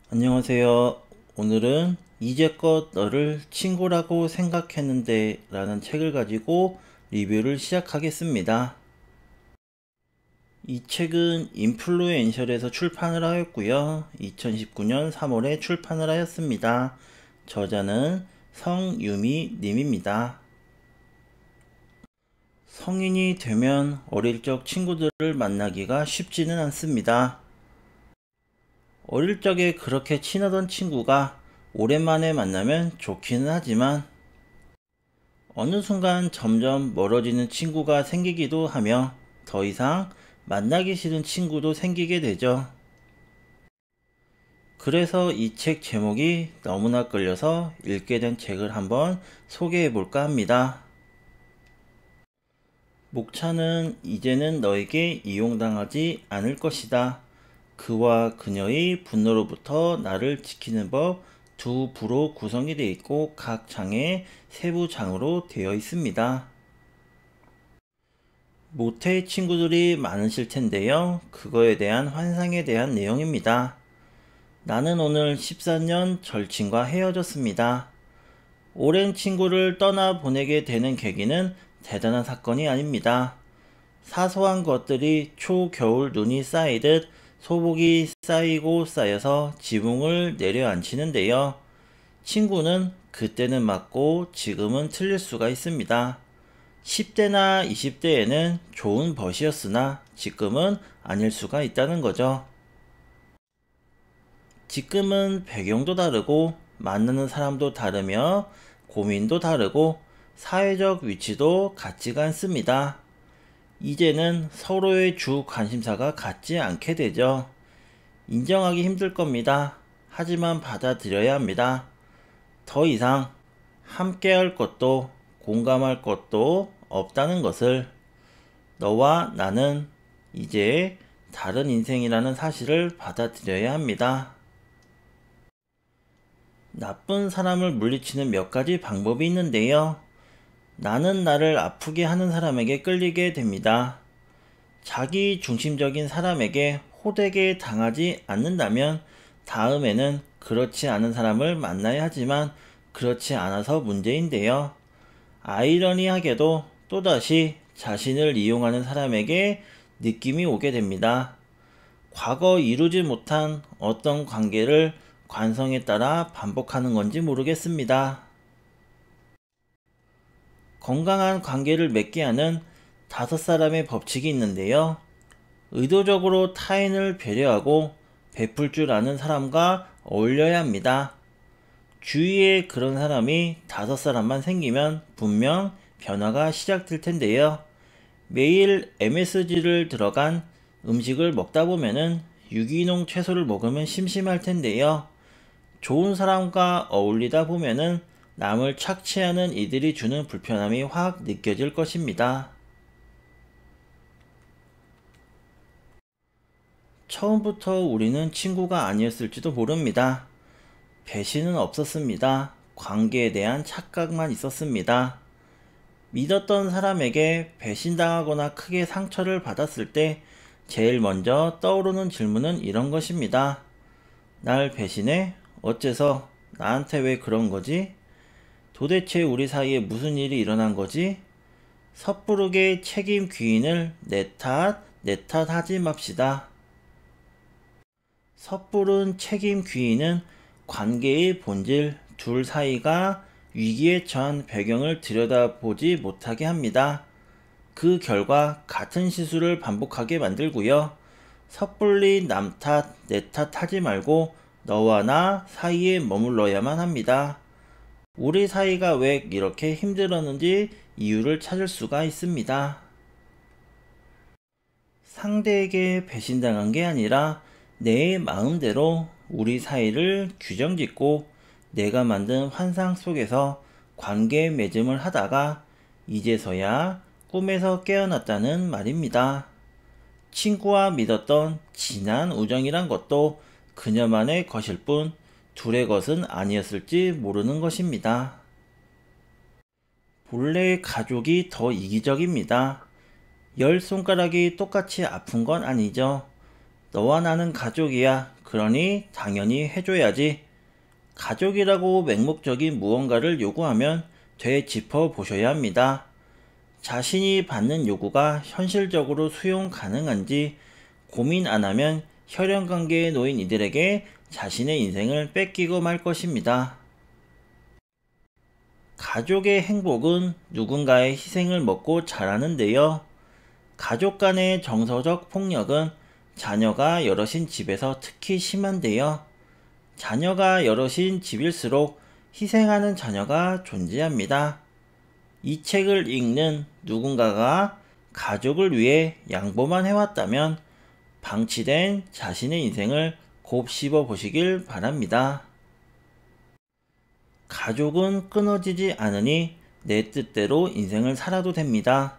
안녕하세요. 오늘은 이제껏 너를 친구라고 생각했는데 라는 책을 가지고 리뷰를 시작하겠습니다. 이 책은 인플루엔셜에서 출판을 하였고요. 2019년 3월에 출판을 하였습니다. 저자는 성유미 님입니다. 성인이 되면 어릴 적 친구들을 만나기가 쉽지는 않습니다. 어릴 적에 그렇게 친하던 친구가 오랜만에 만나면 좋기는 하지만 어느 순간 점점 멀어지는 친구가 생기기도 하며 더 이상 만나기 싫은 친구도 생기게 되죠. 그래서 이 책 제목이 너무나 끌려서 읽게 된 책을 한번 소개해 볼까 합니다. 목차는 이제는 너에게 이용당하지 않을 것이다. 그와 그녀의 분노로부터 나를 지키는 법 두 부로 구성이 되어 있고 각 장에 세부 장으로 되어 있습니다. 모태 친구들이 많으실 텐데요. 그거에 대한 환상에 대한 내용입니다. 나는 오늘 14년 절친과 헤어졌습니다. 오랜 친구를 떠나보내게 되는 계기는 대단한 사건이 아닙니다. 사소한 것들이 초겨울 눈이 쌓이듯 소복이 쌓이고 쌓여서 지붕을 내려앉히는데요. 친구는 그때는 맞고 지금은 틀릴 수가 있습니다. 10대나 20대에는 좋은 벗이었으나 지금은 아닐 수가 있다는 거죠. 지금은 배경도 다르고 만나는 사람도 다르며 고민도 다르고 사회적 위치도 같지가 않습니다. 이제는 서로의 주 관심사가 같지 않게 되죠. 인정하기 힘들 겁니다. 하지만 받아들여야 합니다. 더 이상 함께할 것도 공감할 것도 없다는 것을, 너와 나는 이제 다른 인생이라는 사실을 받아들여야 합니다. 나쁜 사람을 물리치는 몇 가지 방법이 있는데요. 나는 나를 아프게 하는 사람에게 끌리게 됩니다. 자기 중심적인 사람에게 호되게 당하지 않는다면 다음에는 그렇지 않은 사람을 만나야 하지만 그렇지 않아서 문제인데요. 아이러니하게도 또다시 자신을 이용하는 사람에게 느낌이 오게 됩니다. 과거 이루지 못한 어떤 관계를 관성에 따라 반복하는 건지 모르겠습니다. 건강한 관계를 맺게 하는 5사람의 법칙이 있는데요. 의도적으로 타인을 배려하고 베풀 줄 아는 사람과 어울려야 합니다. 주위에 그런 사람이 5사람만 생기면 분명 변화가 시작될 텐데요. 매일 MSG를 들어간 음식을 먹다 보면은 유기농 채소를 먹으면 심심할 텐데요. 좋은 사람과 어울리다 보면은 남을 착취하는 이들이 주는 불편함이 확 느껴질 것입니다. 처음부터 우리는 친구가 아니었을지도 모릅니다. 배신은 없었습니다. 관계에 대한 착각만 있었습니다. 믿었던 사람에게 배신당하거나 크게 상처를 받았을 때 제일 먼저 떠오르는 질문은 이런 것입니다. 날 배신해? 어째서? 나한테 왜 그런 거지? 도대체 우리 사이에 무슨 일이 일어난 거지? 섣부르게 책임 귀인을 내 탓 하지 맙시다. 섣부른 책임 귀인은 관계의 본질, 둘 사이가 위기에 처한 배경을 들여다보지 못하게 합니다. 그 결과 같은 실수를 반복하게 만들고요. 섣불리 남 탓, 내 탓 하지 말고 너와 나 사이에 머물러야만 합니다. 우리 사이가 왜 이렇게 힘들었는지 이유를 찾을 수가 있습니다. 상대에게 배신당한 게 아니라 내 마음대로 우리 사이를 규정짓고 내가 만든 환상 속에서 관계 맺음을 하다가 이제서야 꿈에서 깨어났다는 말입니다. 친구와 믿었던 진한 우정이란 것도 그녀만의 것일 뿐 둘의 것은 아니었을지 모르는 것입니다. 본래 가족이 더 이기적입니다. 열 손가락이 똑같이 아픈 건 아니죠. 너와 나는 가족이야. 그러니 당연히 해줘야지. 가족이라고 맹목적인 무언가를 요구하면 되짚어 보셔야 합니다. 자신이 받는 요구가 현실적으로 수용 가능한지 고민 안 하면 혈연관계에 놓인 이들에게 자신의 인생을 뺏기고 말 것입니다. 가족의 행복은 누군가의 희생을 먹고 자라는데요. 가족 간의 정서적 폭력은 자녀가 여럿인 집에서 특히 심한데요. 자녀가 여럿인 집일수록 희생하는 자녀가 존재합니다. 이 책을 읽는 누군가가 가족을 위해 양보만 해왔다면 방치된 자신의 인생을 곱씹어 보시길 바랍니다. 가족은 끊어지지 않으니 내 뜻대로 인생을 살아도 됩니다.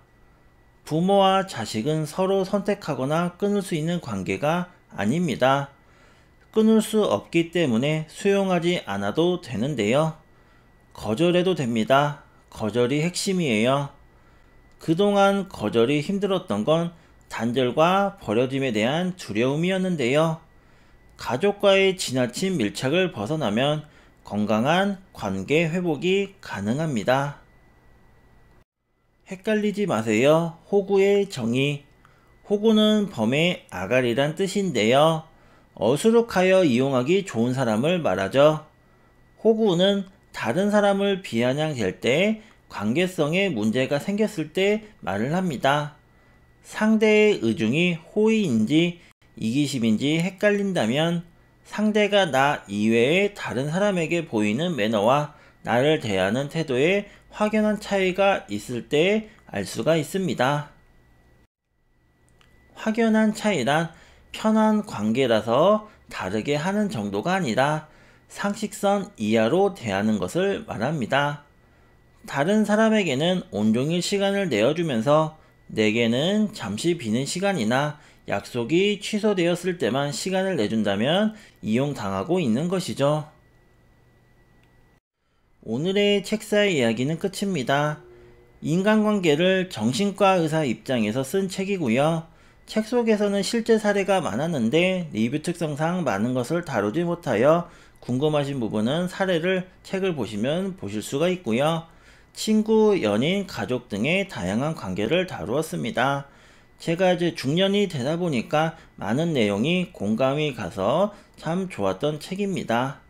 부모와 자식은 서로 선택하거나 끊을 수 있는 관계가 아닙니다. 끊을 수 없기 때문에 수용하지 않아도 되는데요. 거절해도 됩니다. 거절이 핵심이에요. 그동안 거절이 힘들었던 건 단절과 버려짐에 대한 두려움이었는데요. 가족과의 지나친 밀착을 벗어나면 건강한 관계 회복이 가능합니다. 헷갈리지 마세요. 호구의 정의. 호구는 범의 아가리란 뜻인데요. 어수룩하여 이용하기 좋은 사람을 말하죠. 호구는 다른 사람을 비아냥댈 때 관계성에 문제가 생겼을 때 말을 합니다. 상대의 의중이 호의인지 이기심인지 헷갈린다면 상대가 나 이외의 다른 사람에게 보이는 매너와 나를 대하는 태도에 확연한 차이가 있을 때 알 수가 있습니다. 확연한 차이란 편한 관계라서 다르게 하는 정도가 아니라 상식선 이하로 대하는 것을 말합니다. 다른 사람에게는 온종일 시간을 내어주면서 내게는 잠시 비는 시간이나 약속이 취소되었을 때만 시간을 내준다면 이용당하고 있는 것이죠. 오늘의 책사의 이야기는 끝입니다. 인간관계를 정신과 의사 입장에서 쓴 책이고요. 책 속에서는 실제 사례가 많았는데 리뷰 특성상 많은 것을 다루지 못하여 궁금하신 부분은 사례를 책을 보시면 보실 수가 있고요. 친구, 연인, 가족 등의 다양한 관계를 다루었습니다. 제가 이제 중년이 되다 보니까 많은 내용이 공감이 가서 참 좋았던 책입니다.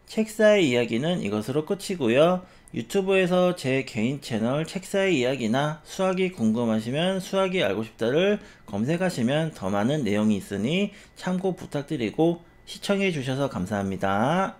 책사의 이야기는 이것으로 끝이고요. 유튜브에서 제 개인 채널 책사의 이야기나 수학이 궁금하시면 수학이 알고 싶다를 검색하시면 더 많은 내용이 있으니 참고 부탁드리고 시청해 주셔서 감사합니다.